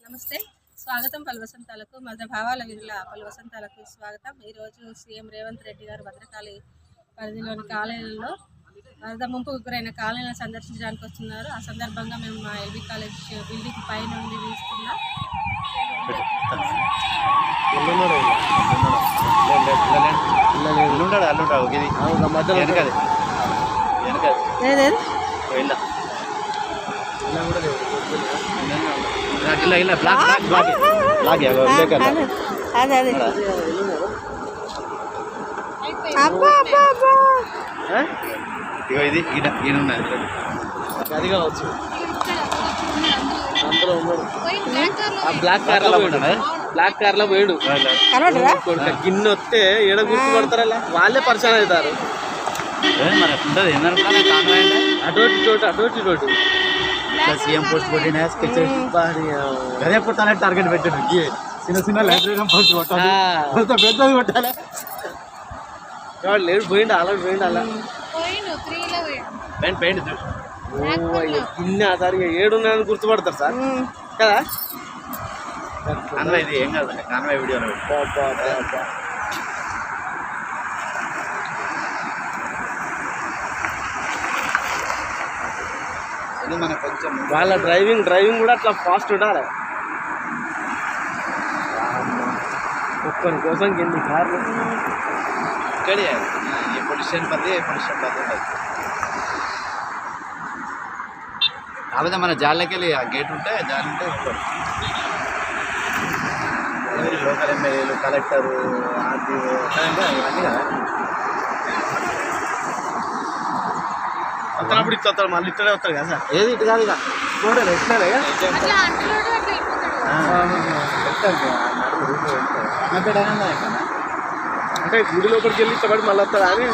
నమస్తే, స్వాగతం పలువసంతాలకు. మద భావాల విధుల పలువసంతాలకు స్వాగతం. ఈరోజు సీఎం రేవంత్ రెడ్డి గారు భద్రకాళి పరిధిలోని కాలేజీలలో వరద ముంపుకు గురైన కాలనీలను సందర్శించడానికి వస్తున్నారు. ఆ సందర్భంగా మేము మా ఎల్బీ కాలేజ్ బిల్డింగ్ పై నుండి తీస్తున్నాం. ఇది ఈయన ఉన్నది అది కావచ్చు. అందులో ఉన్నాడు. బ్లాక్ కార్ లో పోయాడు. గిన్నె వస్తే ఏడ గుర్తుపడతారు, అలా వాళ్ళే పరిచయం అవుతారు. అటోటి సీఎం పోస్ట్ కొట్టిన అదే పుట్టాలి టార్గెట్ పెట్టాడు. చిన్న చిన్న లైబ్రరీ పోస్ట్ కొట్టాలి, పెద్దది కొట్టాలి. లేడు పోయిండు, అలా పోయిండు, అలా పెయింట్ గిన్నె సరిగా ఏడున్నాయని గుర్తుపడతారు సార్ కదా. కాన్వాయ్ ఇది ఏం కాదు, కాన్వాయ్ వీడియోలో ఇది మనకు కొంచెం వాళ్ళ డ్రైవింగ్ కూడా అట్లా ఫాస్ట్ ఉండాలి. ఒక్కరి కోసం ఎన్ని కార్లు ఇక్కడే ఏ పొజిషన్ పది ఉంటుంది. కాకపోతే మన జాలకి వెళ్ళి ఆ గేట్ ఉంటే జాలి ఉంటే లోకల్ ఎమ్మెల్యేలు, కలెక్టరు, ఆర్టీఓ ఇవన్నీ కదా. వస్తున్నప్పుడు ఇట్లా వస్తారు, మళ్ళీ ఇక్కడే వస్తారు కదా సార్. ఏది ఇటు కాదు, ఇక చూడండి ఎట్లా అంటే గుడి లోపలికి వెళ్ళి ఇష్టపడి మళ్ళీ వస్తారా అని